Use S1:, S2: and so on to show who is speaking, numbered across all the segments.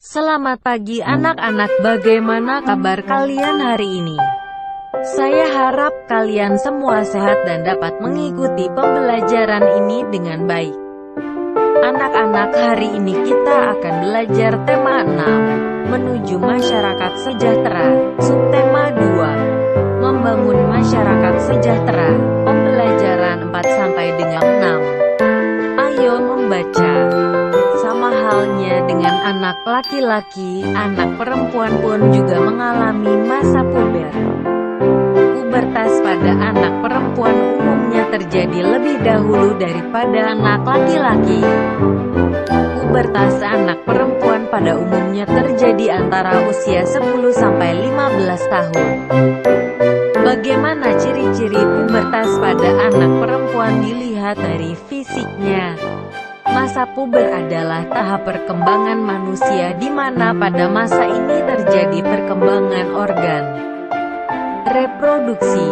S1: Selamat pagi anak-anak, bagaimana kabar kalian hari ini? Saya harap kalian semua sehat dan dapat mengikuti pembelajaran ini dengan baik. Anak-anak, hari ini kita akan belajar tema 6, menuju masyarakat sejahtera, subtema 2, membangun masyarakat sejahtera, pembelajaran 4 sampai dengan 6. Ayo membaca. Sama halnya dengan anak laki-laki, anak perempuan pun juga mengalami masa puber. Pubertas pada anak perempuan umumnya terjadi lebih dahulu daripada anak laki-laki. Pubertas anak perempuan pada umumnya terjadi antara usia 10 sampai 15 tahun. Bagaimana ciri-ciri pubertas pada anak perempuan dilihat dari fisiknya? Masa puber adalah tahap perkembangan manusia di mana pada masa ini terjadi perkembangan organ reproduksi.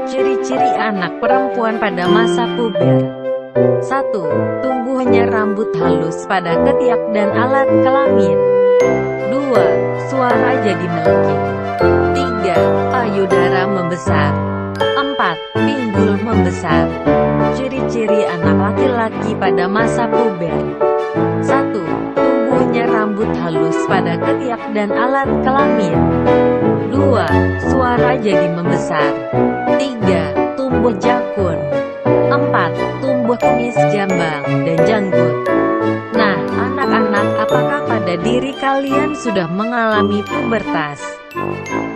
S1: Ciri-ciri anak perempuan pada masa puber. 1. Tumbuhnya rambut halus pada ketiak dan alat kelamin. 2. Suara jadi melengking. 3. Payudara membesar. 4. Pinggul membesar. Ciri-ciri anak laki-laki pada masa puber. 1. Tumbuhnya rambut halus pada ketiak dan alat kelamin. 2. Suara jadi membesar. 3. Tumbuh jakun. 4. Tumbuh kumis jambang dan janggut. Nah, anak-anak, apakah pada diri kalian sudah mengalami pubertas?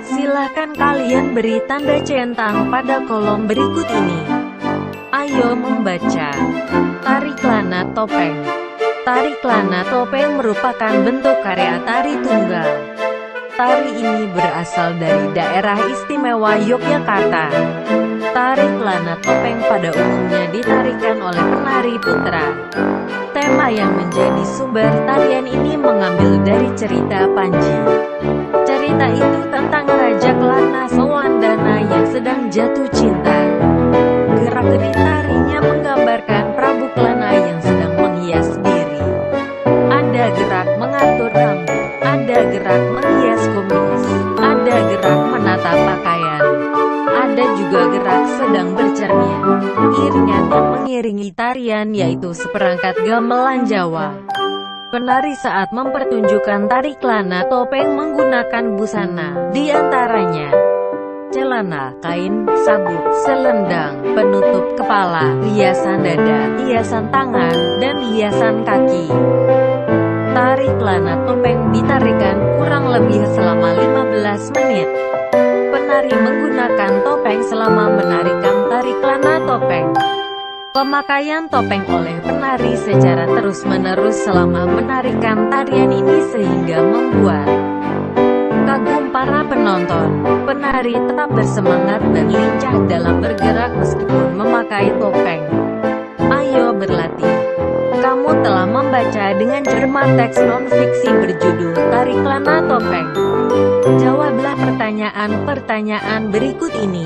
S1: Silahkan kalian beri tanda centang pada kolom berikut ini. Ayo membaca. Tari Kelana Topeng. Tari Kelana Topeng merupakan bentuk karya tari tunggal. Tari ini berasal dari daerah istimewa Yogyakarta. Tari Kelana Topeng pada umumnya ditarikan oleh penari putra. Tema yang menjadi sumber tarian ini mengambil dari cerita Panji. Cerita itu tentang Raja Kelana Sawandana yang sedang jatuh cinta. Gerak-gerik tarinya menggambarkan Prabu Kelana yang sedang menghias diri. Ada gerak mengatur rambut, ada gerak menghias kumis, ada gerak menata pakaian, ada juga gerak sedang bercermin. Iringan yang mengiringi tarian yaitu seperangkat gamelan Jawa. Penari saat mempertunjukkan tari Kelana Topeng menggunakan busana, diantaranya celana, kain, sabuk, selendang, penutup kepala, hiasan dada, hiasan tangan, dan hiasan kaki. Tari Kelana Topeng ditarikan kurang lebih selama 15 menit. Penari menggunakan topeng selama menarikan tari Kelana Topeng. Pemakaian topeng oleh penari secara terus-menerus selama menarikan tarian ini sehingga membuat kagum para penonton. Penari tetap bersemangat dan lincah dalam bergerak meskipun memakai topeng. Ayo berlatih. Kamu telah membaca dengan cermat teks non-fiksi berjudul Tari Kelana Topeng. Jawablah pertanyaan-pertanyaan berikut ini.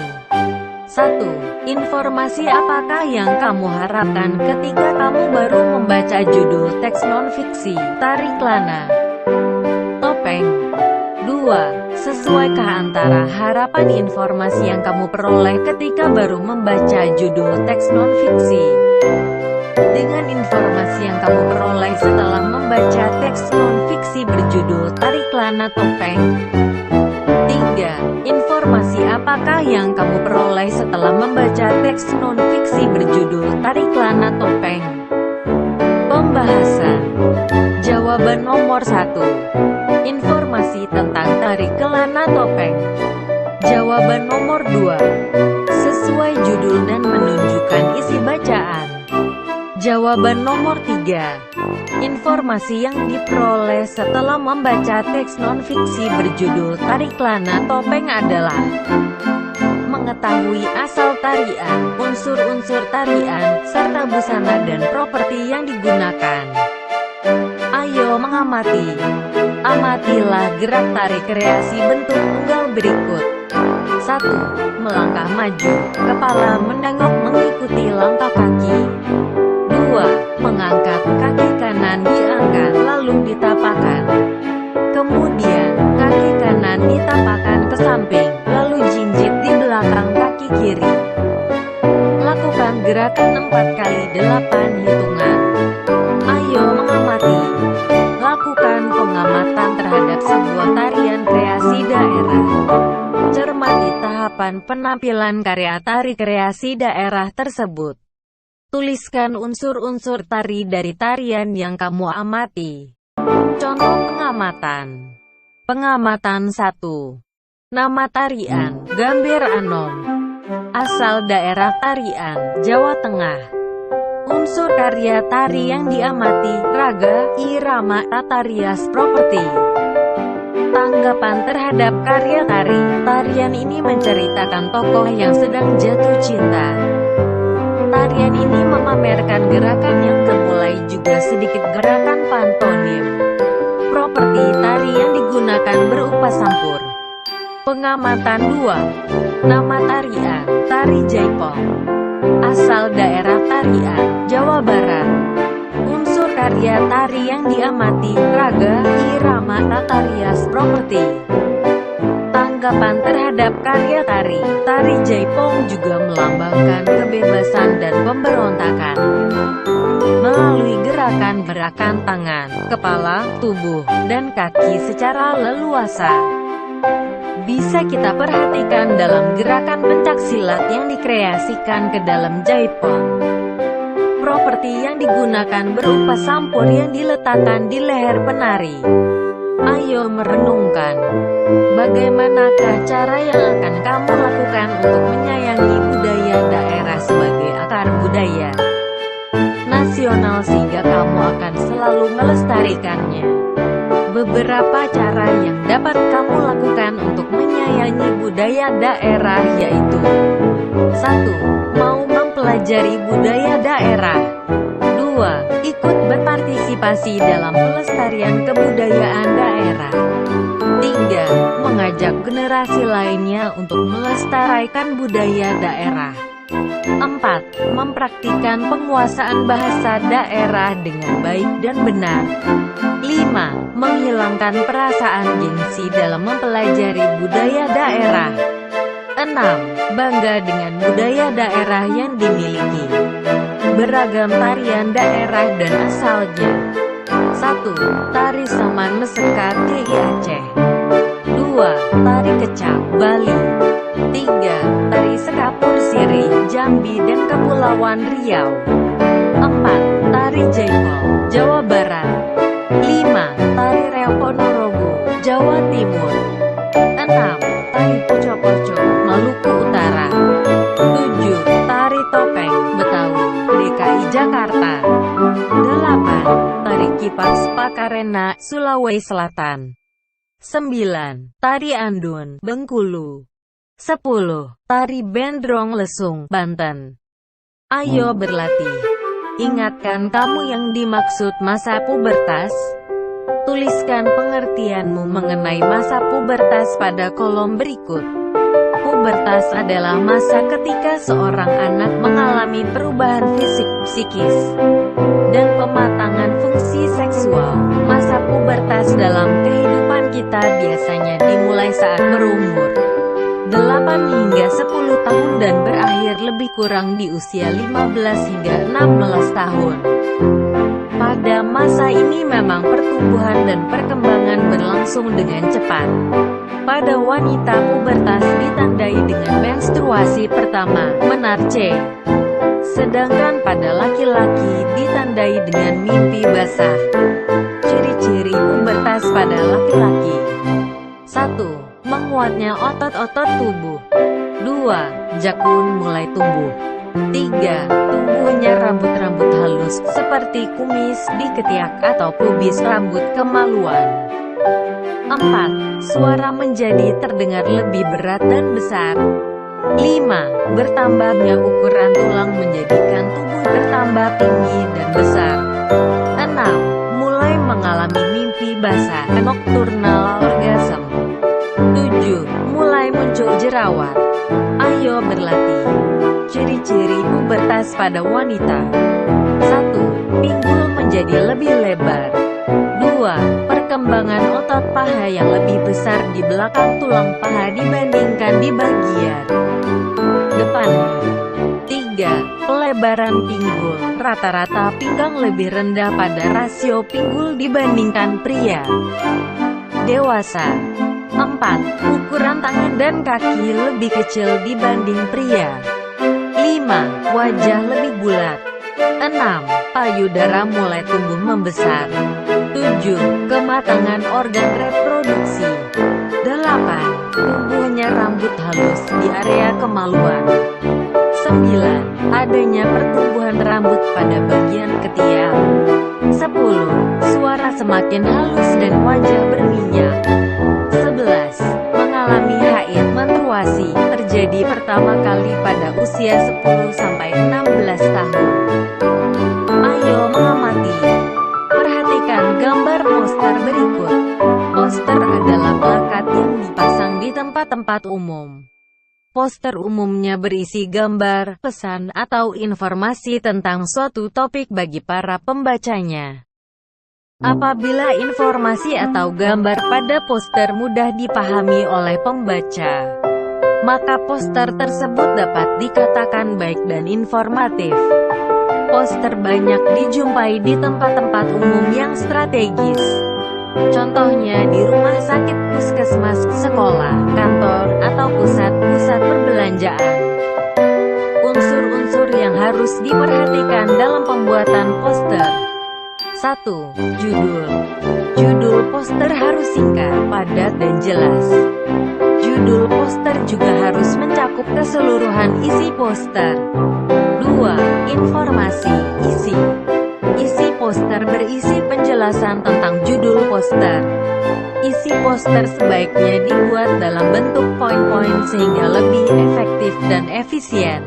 S1: 1. Informasi apakah yang kamu harapkan ketika kamu baru membaca judul teks non-fiksi Tari Kelana Topeng? 2. Sesuaikah antara harapan informasi yang kamu peroleh ketika baru membaca judul teks non-fiksi dengan informasi yang kamu peroleh setelah membaca teks non-fiksi berjudul Tari Kelana Topeng? 3. Informasi apakah yang kamu peroleh setelah membaca teks non-fiksi berjudul Tari Kelana Topeng? Pembahasan. Jawaban nomor 1. Informasi tentang Tari Kelana Topeng. Jawaban nomor 2. Sesuai judul dan menunjukkan isi bacaan. Jawaban nomor 3. Informasi yang diperoleh setelah membaca teks non-fiksi berjudul Tari Kelana Topeng adalah mengetahui asal tarian, unsur-unsur tarian, serta busana dan properti yang digunakan. Ayo mengamati. Amatilah gerak tari kreasi bentuk tunggal berikut. 1. Melangkah maju, kepala menengok mengikuti langkah kaki. 2. Mengangkat kaki kanan diangkat lalu ditapakkan. tarian kreasi daerah. Cermati tahapan penampilan karya tari kreasi daerah tersebut. Tuliskan unsur-unsur tari dari tarian yang kamu amati. Contoh pengamatan. Pengamatan 1. Nama tarian, Gambir Anom. Asal daerah tarian, Jawa Tengah. Unsur karya tari yang diamati, raga, irama, tata rias, properti. Tanggapan terhadap karya tari. Tarian ini menceritakan tokoh yang sedang jatuh cinta. Tarian ini memamerkan gerakan yang gemulai juga sedikit gerakan pantomim. Properti tari yang digunakan berupa sampur. Pengamatan 2. Nama tarian, Tari Jaipong. Asal daerah tarian, Jawa Barat. Unsur karya tari yang diamati, raga, irama, tata rias, properti. Tanggapan terhadap karya tari. Tari Jaipong juga melambangkan kebebasan dan pemberontakan. Melalui gerakan-gerakan tangan, kepala, tubuh, dan kaki secara leluasa. Bisa kita perhatikan dalam gerakan pencaksilat yang dikreasikan ke dalam Jaipong. Properti yang digunakan berupa sampur yang diletakkan di leher penari. Ayo merenungkan, bagaimanakah cara yang akan kamu lakukan untuk menyayangi budaya daerah sebagai akar budaya nasional sehingga kamu akan selalu melestarikannya. Beberapa cara yang dapat kamu lakukan untuk menyayangi budaya daerah yaitu 1. Mau mempelajari budaya daerah. 2. Ikut berpartisipasi dalam pelestarian kebudayaan daerah. 3. Mengajak generasi lainnya untuk melestarikan budaya daerah. 4. Mempraktikkan penguasaan bahasa daerah dengan baik dan benar. 5. Menghilangkan perasaan gengsi dalam mempelajari budaya daerah. 6. Bangga dengan budaya daerah yang dimiliki. Beragam tarian daerah dan asalnya. 1. Tari Saman Mesekat DI Aceh. 2. Tari Kecak Bali. 3. Tari Sekapur Siri Jambi dan Kepulauan Riau. 4. Tari Jaipong Jawa Barat. 5. Tari Reok Ponorogo Jawa Timur. 6. Tari Poco-Poco Maluku Utara. 7. Tari Topeng Betawi DKI Jakarta. 8. Tari Kipas Pakarena Sulawesi Selatan. 9. Tari Andun Bengkulu. 10. Tari Bendrong Lesung Banten. Ayo berlatih. Ingatkan kamu yang dimaksud masa pubertas? Tuliskan pengertianmu mengenai masa pubertas pada kolom berikut. Pubertas adalah masa ketika seorang anak mengalami perubahan fisik, psikis, dan pematangan fungsi seksual. Masa pubertas dalam kehidupan kita biasanya dimulai saat berumur 8 hingga 10 tahun dan berakhir lebih kurang di usia 15 hingga 16 tahun. Pada masa ini memang pertumbuhan dan perkembangan berlangsung dengan cepat. Pada wanita pubertas ditandai dengan menstruasi pertama, menarche. Sedangkan pada laki-laki ditandai dengan mimpi basah. Ciri-ciri pubertas pada laki-laki. 1. Menguatnya otot-otot tubuh. 2. Jakun mulai tumbuh. 3. Tumbuhnya rambut-rambut halus, seperti kumis di ketiak atau pubis rambut kemaluan. 4. Suara menjadi terdengar lebih berat dan besar. 5. Bertambahnya ukuran tulang menjadikan tubuh bertambah tinggi dan besar. 6. Mulai mengalami mimpi basah, nocturnal orgasm. 7. Mulai muncul jerawat. Ayo berlatih. Ciri-ciri pubertas pada wanita. 1. Pinggul menjadi lebih lebar. 2. Perkembangan otot paha yang lebih besar di belakang tulang paha dibandingkan di bagian depan. 3. Pelebaran pinggul. Rata-rata pinggang lebih rendah pada rasio pinggul dibandingkan pria. dewasa. 4. Ukuran tangan dan kaki lebih kecil dibanding pria. 5. Wajah lebih bulat. 6. Payudara mulai tumbuh membesar. 7. Kematangan organ reproduksi. 8. Tumbuhnya rambut halus di area kemaluan. 9. Adanya pertumbuhan rambut pada bagian ketiak. 10. Suara semakin halus dan wajah berminyak. 11. Mengalami haid menstruasi, terjadi pertama kali pada usia 10-16 tahun. Ayo mengamati. Perhatikan gambar poster berikut. Poster adalah plakat yang dipasang di tempat-tempat umum. Poster umumnya berisi gambar, pesan, atau informasi tentang suatu topik bagi para pembacanya. Apabila informasi atau gambar pada poster mudah dipahami oleh pembaca, maka poster tersebut dapat dikatakan baik dan informatif. Poster banyak dijumpai di tempat-tempat umum yang strategis. Contohnya di rumah sakit, puskesmas, sekolah, kantor, atau pusat-pusat perbelanjaan. Unsur-unsur yang harus diperhatikan dalam pembuatan poster. 1. Judul. Judul poster harus singkat, padat, dan jelas. Judul poster juga harus mencakup keseluruhan isi poster. 2. Informasi, isi. Isi poster berisi penjelasan tentang judul poster. Isi poster sebaiknya dibuat dalam bentuk poin-poin sehingga lebih efektif dan efisien.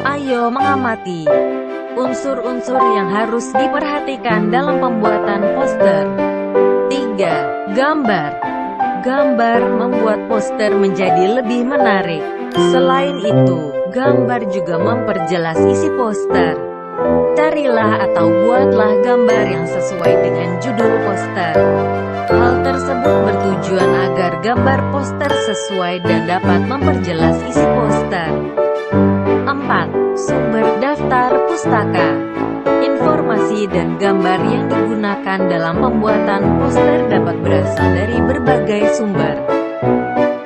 S1: Ayo mengamati. Unsur-unsur yang harus diperhatikan dalam pembuatan poster. 3. Gambar. Gambar membuat poster menjadi lebih menarik. Selain itu, gambar juga memperjelas isi poster. Carilah atau buatlah gambar yang sesuai dengan judul poster. Hal tersebut bertujuan agar gambar poster sesuai dan dapat memperjelas isi poster. 4. Sumber daftar pustaka. Informasi dan gambar yang digunakan dalam pembuatan poster dapat berasal dari berbagai sumber.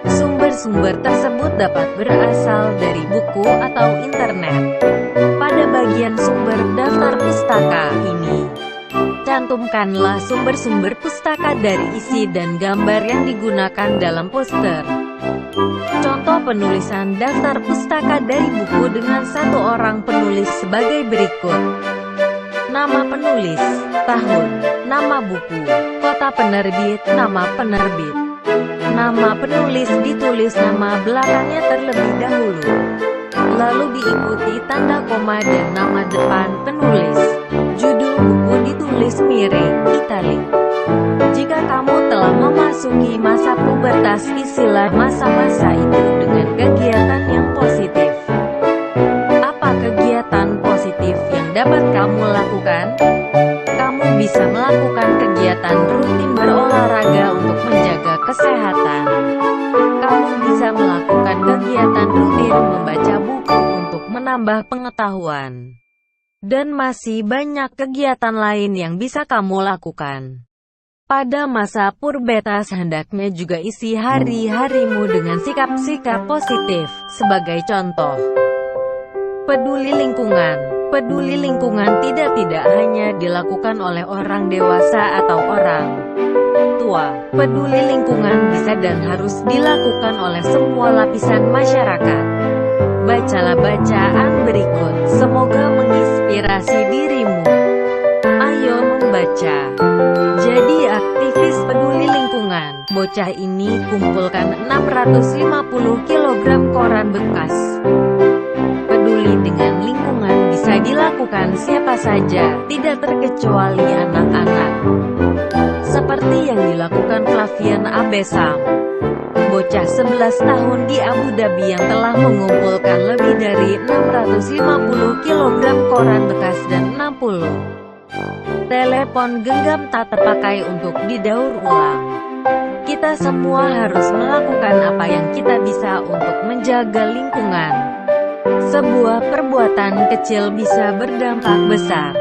S1: Sumber-sumber tersebut dapat berasal dari buku atau internet. Pada bagian sumber daftar pustaka ini, cantumkanlah sumber-sumber pustaka dari isi dan gambar yang digunakan dalam poster. Contoh penulisan daftar pustaka dari buku dengan satu orang penulis sebagai berikut. Nama penulis, tahun, nama buku, kota penerbit, nama penerbit. Nama penulis ditulis nama belakangnya terlebih dahulu, lalu diikuti tanda koma dan nama depan penulis. Judul buku ditulis miring, italik. Jika kamu telah memasuki masa pubertas, isilah masa-masa itu dengan kegiatan yang positif. Apa kegiatan positif yang dapat kamu lakukan? Kamu bisa melakukan kegiatan rutin berolahraga untuk menjaga kesehatan. Kamu bisa melakukan kegiatan rutin membaca buku untuk menambah pengetahuan. Dan masih banyak kegiatan lain yang bisa kamu lakukan. Pada masa pubertas hendaknya juga isi hari-harimu dengan sikap-sikap positif. Sebagai contoh, peduli lingkungan. Peduli lingkungan tidak hanya dilakukan oleh orang dewasa atau orang tua. Peduli lingkungan bisa dan harus dilakukan oleh semua lapisan masyarakat. Bacalah bacaan berikut, semoga menginspirasi dirimu. Ayo membaca. Jadi aktivis peduli lingkungan. Bocah ini kumpulkan 650 kg koran bekas. Peduli dengan lingkungan bisa dilakukan siapa saja, tidak terkecuali anak-anak. Seperti yang dilakukan Flavian Abesam, bocah 11 tahun di Abu Dhabi yang telah mengumpulkan lebih dari 650 kg koran bekas dan 60 telepon genggam tak terpakai untuk didaur ulang. Kita semua harus melakukan apa yang kita bisa untuk menjaga lingkungan. Sebuah perbuatan kecil bisa berdampak besar.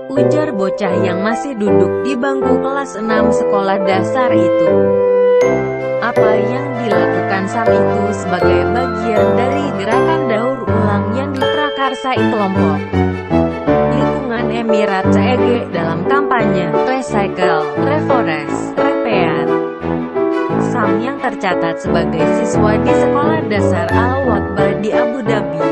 S1: ujar bocah yang masih duduk di bangku kelas 6 sekolah dasar itu. Apa yang dilakukan Sam itu sebagai bagian dari gerakan daur ulang yang diprakarsai kelompok lingkungan Emirat CEG dalam kampanye Recycle, Reforest, Repair. Sam yang tercatat sebagai siswa di sekolah dasar Al-Wakba di Abu Dhabi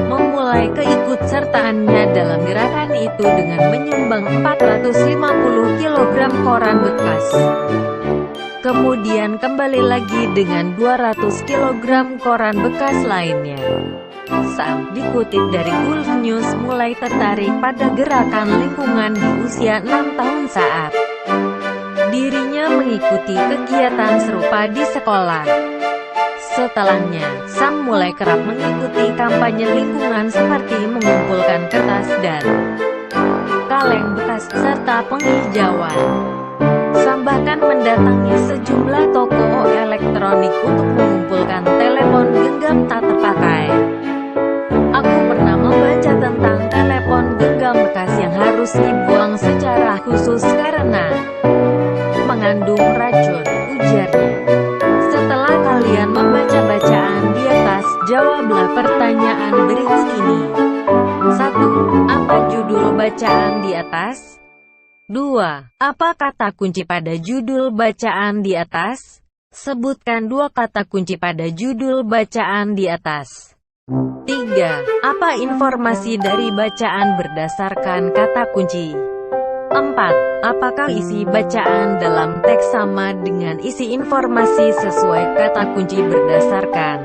S1: memulai keikutsertaannya dalam gerakan itu dengan menyumbang 450 kg koran bekas. Kemudian kembali lagi dengan 200 kg koran bekas lainnya. Sam, dikutip dari Gulf News, mulai tertarik pada gerakan lingkungan di usia 6 tahun saat dirinya mengikuti kegiatan serupa di sekolah. Setelahnya, Sam mulai kerap mengikuti kampanye lingkungan seperti mengumpulkan kertas dan kaleng bekas, serta penghijauan. Sam bahkan mendatangi sejumlah toko elektronik untuk mengumpulkan telepon genggam tak terpakai. Aku pernah membaca tentang telepon genggam bekas yang harus dibuang secara khusus karena mengandung racun, ujarnya. Setelah kalian membaca bacaan di atas, jawablah pertanyaan berikut ini. 1. Apa judul bacaan di atas? 2. Apa kata kunci pada judul bacaan di atas? Sebutkan 2 kata kunci pada judul bacaan di atas. 3. Apa informasi dari bacaan berdasarkan kata kunci? 4. Apakah isi bacaan dalam teks sama dengan isi informasi sesuai kata kunci berdasarkan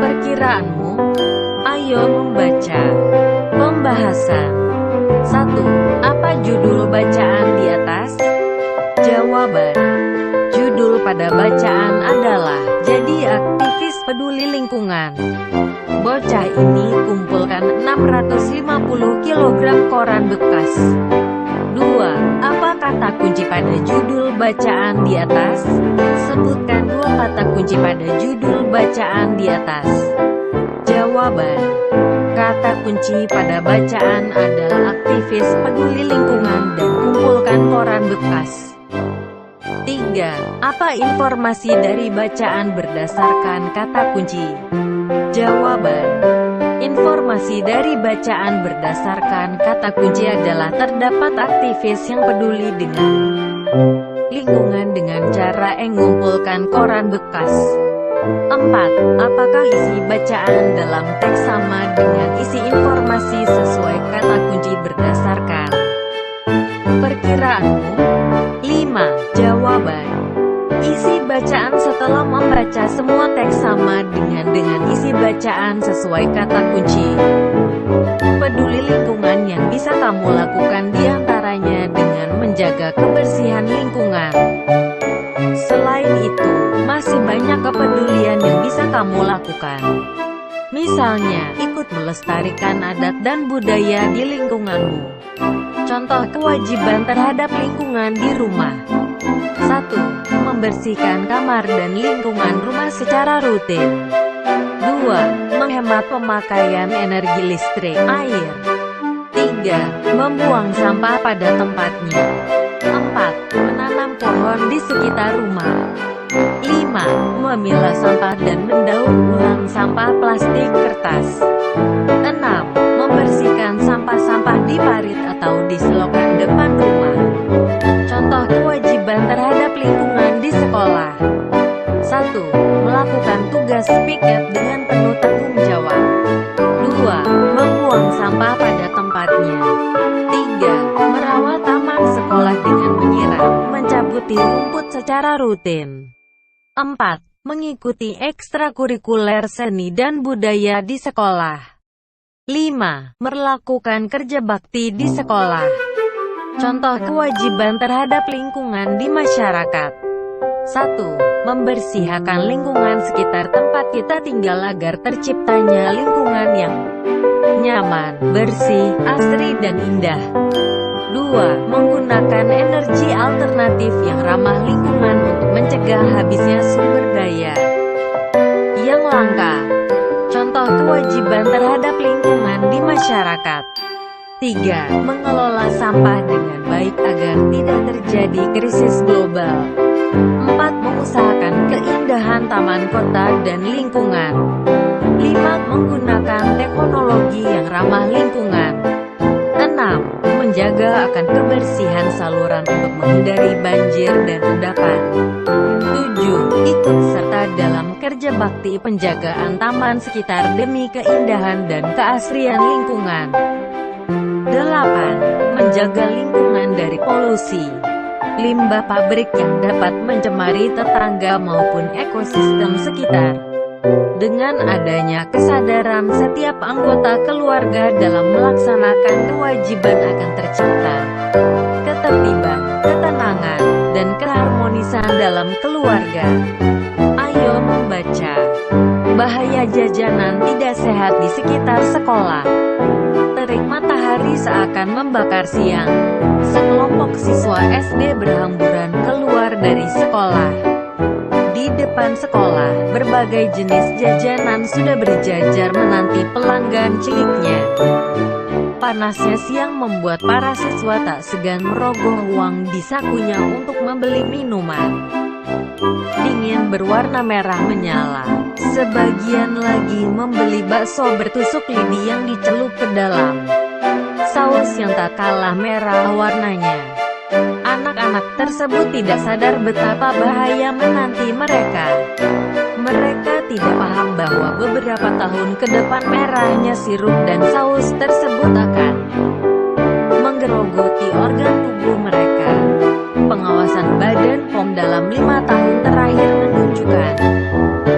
S1: perkiraanmu? Ayo membaca. Pembahasan. 1. Apa judul bacaan di atas? Jawaban. Judul pada bacaan adalah Jadi Aktivis Peduli Lingkungan. Bocah ini kumpulkan 650 kg koran bekas. 2. Apa kata kunci pada judul bacaan di atas? Sebutkan 2 kata kunci pada judul bacaan di atas. Jawaban. Kata kunci pada bacaan adalah aktivis peduli lingkungan dan kumpulkan koran bekas. 3. Apa informasi dari bacaan berdasarkan kata kunci? Jawaban. Informasi dari bacaan berdasarkan kata kunci adalah terdapat aktivis yang peduli dengan lingkungan dengan cara mengumpulkan koran bekas. 4. Apakah isi bacaan dalam teks sama dengan isi informasi sesuai kata kunci berdasarkan perkiraanmu? 5. Jawaban. Isi bacaan setelah membaca semua teks sama dengan isi bacaan sesuai kata kunci. Peduli lingkungan yang bisa kamu lakukan diantaranya dengan menjaga kebersihan lingkungan. Selain itu, masih banyak kepedulian yang bisa kamu lakukan. Misalnya, ikut melestarikan adat dan budaya di lingkunganmu. Contoh kewajiban terhadap lingkungan di rumah. 1. Membersihkan kamar dan lingkungan rumah secara rutin. 2. Menghemat pemakaian energi listrik, air. 3. Membuang sampah pada tempatnya. 4. Menanam pohon di sekitar rumah. 5. Memilah sampah dan mendaur ulang sampah plastik kertas. 6. Membersihkan sampah-sampah di parit atau di selokan depan rumah. Contoh kewajiban terhadap lingkungan di sekolah. 1. Melakukan tugas piket dengan penuh tanggung jawab. 2. Membuang sampah pada tempatnya. 3. Merawat taman sekolah dengan menyiram, mencabuti rumput secara rutin. 4. Mengikuti ekstrakurikuler seni dan budaya di sekolah. 5. Melakukan kerja bakti di sekolah. Contoh kewajiban terhadap lingkungan di masyarakat. 1. Membersihkan lingkungan sekitar tempat kita tinggal agar terciptanya lingkungan yang nyaman, bersih, asri dan indah. 2. Menggunakan energi alternatif yang ramah lingkungan untuk mencegah habisnya sumber daya yang langka. Contoh kewajiban terhadap lingkungan di masyarakat. 3. Mengelola sampah dengan baik agar tidak terjadi krisis global. 4. Mengusahakan keindahan taman kota dan lingkungan. 5. Menggunakan teknologi yang ramah lingkungan. 6. Menjaga akan kebersihan saluran untuk menghindari banjir dan endapan. 7. Ikut serta dalam kerja bakti penjagaan taman sekitar demi keindahan dan keasrian lingkungan. 8. Menjaga lingkungan dari polusi, limbah pabrik yang dapat mencemari tetangga maupun ekosistem sekitar. Dengan adanya kesadaran setiap anggota keluarga dalam melaksanakan kewajiban akan tercipta ketertiban, ketenangan, dan keharmonisan dalam keluarga. Ayo membaca. Bahaya jajanan tidak sehat di sekitar sekolah. Terik matahari seakan membakar siang. Sekelompok siswa SD berhamburan keluar dari sekolah. Di depan sekolah, berbagai jenis jajanan sudah berjajar menanti pelanggan ciliknya. Panasnya siang membuat para siswa tak segan merogoh uang di sakunya untuk membeli minuman dingin berwarna merah menyala. Sebagian lagi membeli bakso bertusuk lidi yang dicelup ke dalam saus yang tak kalah merah warnanya. Anak-anak tersebut tidak sadar betapa bahaya menanti mereka. Mereka tidak paham bahwa beberapa tahun ke depan merahnya sirup dan saus tersebut akan menggerogoti organ tubuh mereka. Pengawasan Badan POM dalam 5 tahun terakhir menunjukkan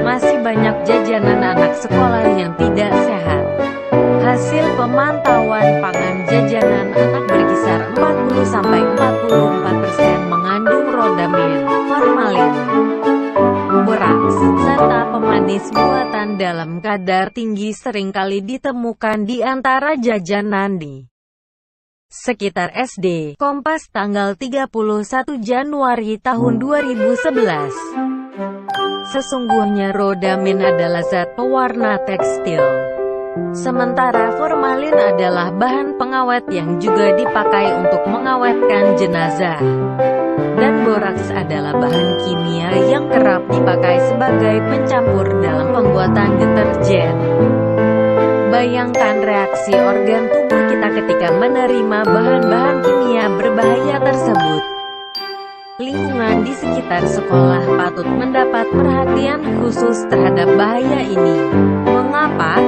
S1: masih banyak jajanan anak sekolah yang tidak sehat. Hasil pemantauan pangan jajanan anak berkisar 40–44% mengandung rodamin, formalin, boraks, serta pemanis buatan dalam kadar tinggi seringkali ditemukan di antara jajanan di sekitar SD. Kompas tanggal 31 Januari tahun 2011. Sesungguhnya rodamin adalah zat pewarna tekstil. Sementara formalin adalah bahan pengawet yang juga dipakai untuk mengawetkan jenazah. Dan boraks adalah bahan kimia yang kerap dipakai sebagai pencampur dalam pembuatan deterjen. Bayangkan reaksi organ tubuh kita ketika menerima bahan-bahan kimia berbahaya tersebut. Lingkungan di sekitar sekolah patut mendapat perhatian khusus terhadap bahaya ini. Mengapa?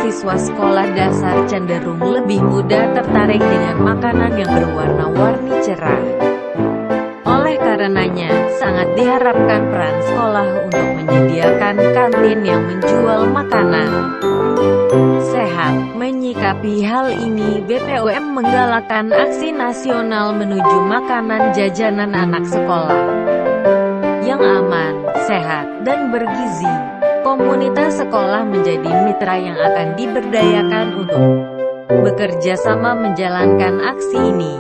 S1: Siswa sekolah dasar cenderung lebih mudah tertarik dengan makanan yang berwarna-warni cerah. Oleh karenanya, sangat diharapkan peran sekolah untuk menyediakan kantin yang menjual makanan sehat. Menyikapi hal ini, BPOM menggalakkan aksi nasional menuju makanan jajanan anak sekolah yang aman, sehat, dan bergizi. Komunitas sekolah menjadi mitra yang akan diberdayakan untuk bekerja sama menjalankan aksi ini.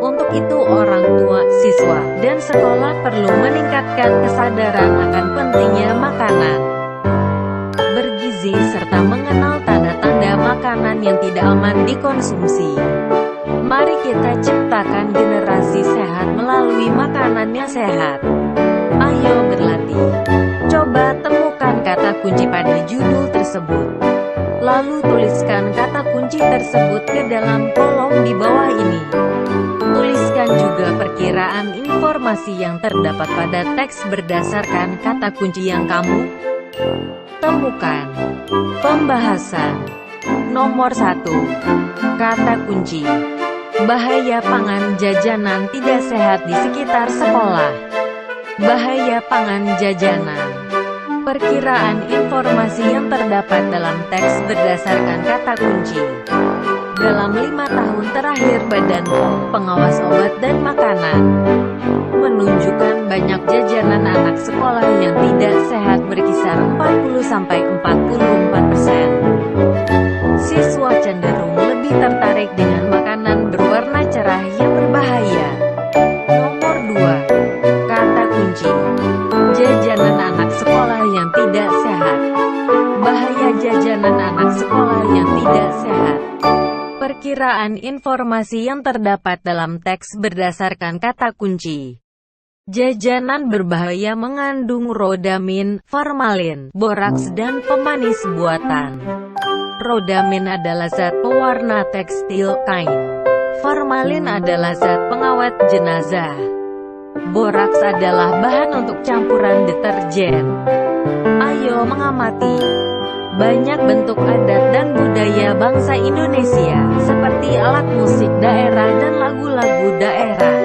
S1: Untuk itu orang tua, siswa, dan sekolah perlu meningkatkan kesadaran akan pentingnya makanan bergizi serta mengenal tanda-tanda makanan yang tidak aman dikonsumsi. Mari kita ciptakan generasi sehat melalui makanan yang sehat. Ayo berlatih. Coba temukan kata kunci pada judul tersebut. Lalu tuliskan kata kunci tersebut ke dalam kolom di bawah ini. Tuliskan juga perkiraan informasi yang terdapat pada teks berdasarkan kata kunci yang kamu temukan. Pembahasan nomor 1. Kata kunci: bahaya pangan jajanan tidak sehat di sekitar sekolah. Bahaya pangan jajanan. Perkiraan informasi yang terdapat dalam teks berdasarkan kata kunci. Dalam 5 tahun terakhir Badan POM, Pengawas Obat dan Makanan, menunjukkan banyak jajanan anak sekolah yang tidak sehat berkisar 40–44%. Siswa cenderung lebih tertarik dengan makanan berwarna cerah yang berbahaya. Nomor 2. Kata kunci: jajanan anak sekolah yang tidak sehat. Bahaya jajanan anak sekolah yang tidak sehat. Perkiraan informasi yang terdapat dalam teks berdasarkan kata kunci. Jajanan berbahaya mengandung rodamin, formalin, boraks dan pemanis buatan. Rodamin adalah zat pewarna tekstil, kain. Formalin adalah zat pengawet jenazah. Boraks adalah bahan untuk campuran deterjen. Ayo mengamati banyak bentuk adat dan budaya bangsa Indonesia, seperti alat musik daerah dan lagu-lagu daerah.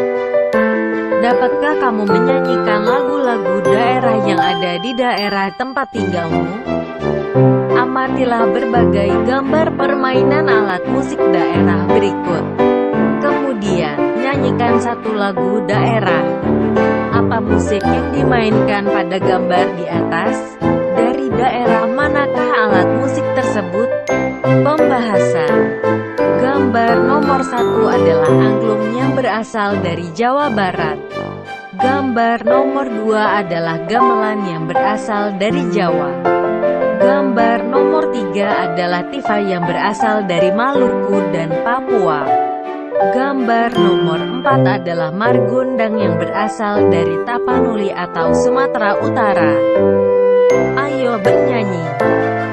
S1: Dapatkah kamu menyanyikan lagu-lagu daerah yang ada di daerah tempat tinggalmu? Amatilah berbagai gambar permainan alat musik daerah berikut. Kemudian, nyanyikan satu lagu daerah. Apa musik yang dimainkan pada gambar di atas? Dari daerah manakah alat musik tersebut? Pembahasan. Gambar nomor 1 adalah angklung yang berasal dari Jawa Barat. Gambar nomor 2 adalah gamelan yang berasal dari Jawa. Gambar nomor 3 adalah tifa yang berasal dari Maluku dan Papua. Gambar nomor 4 adalah margondang yang berasal dari Tapanuli atau Sumatera Utara. Ayo bernyanyi.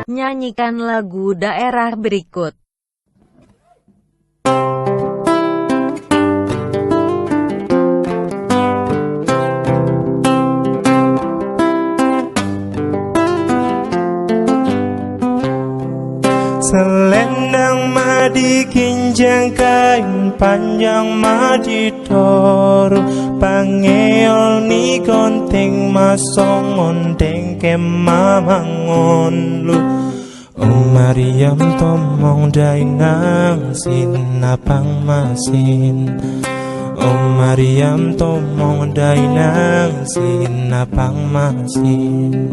S1: Nyanyikan lagu daerah berikut.
S2: Selendang madi kinjang kain panjang madi toru pangeol ni gonting masong ondeng kemamangon lu Mariam tomong daingang sinapang masin Mariam tomong daingang sinapang masin.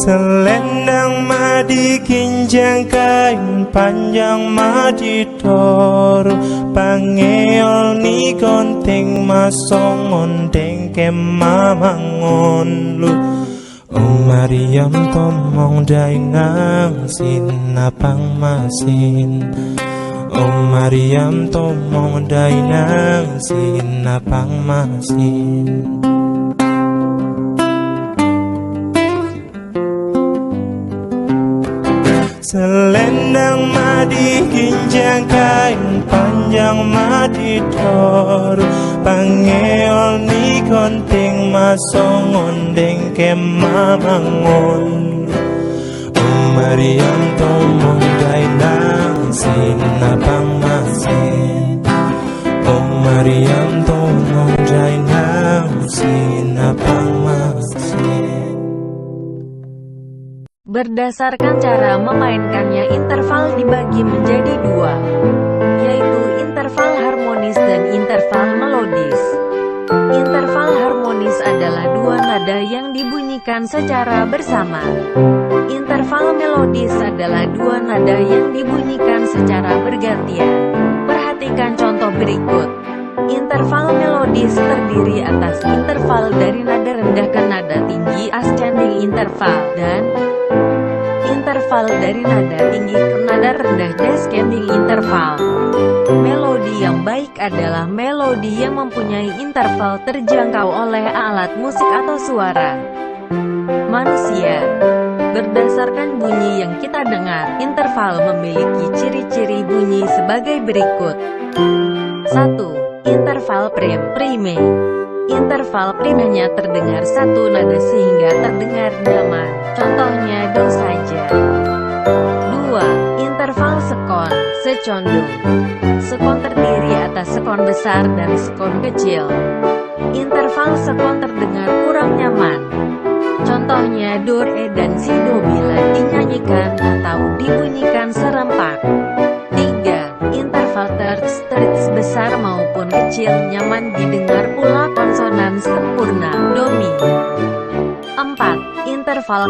S2: Selendang madi kinjang kain panjang madi toru pangeol ni gonting masong ondeng kemamangon lu Mariam tomong daingang sinapang masin Mariam tomong daingang sinapang masin. Selendang madi kinjang kain panjang madi toru pangeol ni gonting masong ondeng kemamangon Mariam tomong dainang sinapang masin Mariam tomong dainang sinapang masin.
S1: Berdasarkan cara memainkannya, interval dibagi menjadi dua, yaitu interval harmonis dan interval melodis. Interval harmonis adalah dua nada yang dibunyikan secara bersama. Interval melodis adalah dua nada yang dibunyikan secara bergantian. Perhatikan contoh berikut. Interval melodis terdiri atas interval dari nada rendah ke nada tinggi ascending interval dan interval dari nada tinggi ke nada rendah descending interval. Melodi yang baik adalah melodi yang mempunyai interval terjangkau oleh alat musik atau suara manusia. Berdasarkan bunyi yang kita dengar, interval memiliki ciri-ciri bunyi sebagai berikut. 1. Interval prime. Interval prim hanya terdengar satu nada sehingga terdengar nyaman. Contohnya do saja. 2. Interval sekon, secondung. Sekon terdiri atas sekon besar dan sekon kecil. Interval sekon terdengar kurang nyaman. Contohnya do, re, dan si do bila dinyanyikan atau dibunyikan serempak. 3. Interval terts besar maupun kecil nyaman didengar pula konsonan sempurna, do, mi. 4. Interval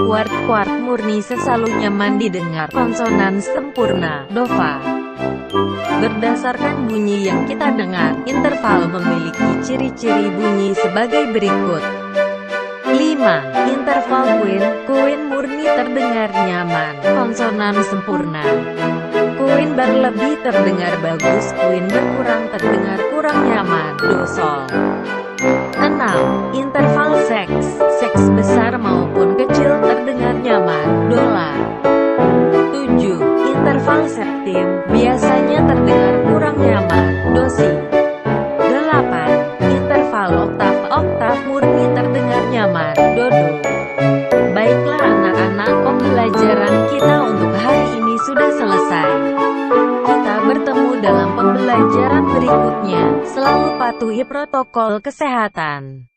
S1: kuart murni selalu nyaman didengar konsonan sempurna, do, fa. Berdasarkan bunyi yang kita dengar, interval memiliki ciri-ciri bunyi sebagai berikut. 5. Interval Queen. Queen murni terdengar nyaman, konsonan sempurna. Queen berlebih terdengar bagus, Queen berkurang terdengar kurang nyaman, do sol. 6. Interval seks. Seks besar maupun kecil terdengar nyaman, do la. 7. Interval septim. Biasanya terdengar kurang nyaman, do si. 8. Interval oktav. Oktav murni terdengar nyaman, do do. Baiklah anak-anak, pembelajaran kita untuk hari ini sudah selesai. Kita bertemu dalam pembelajaran berikutnya. Selalu patuhi protokol kesehatan.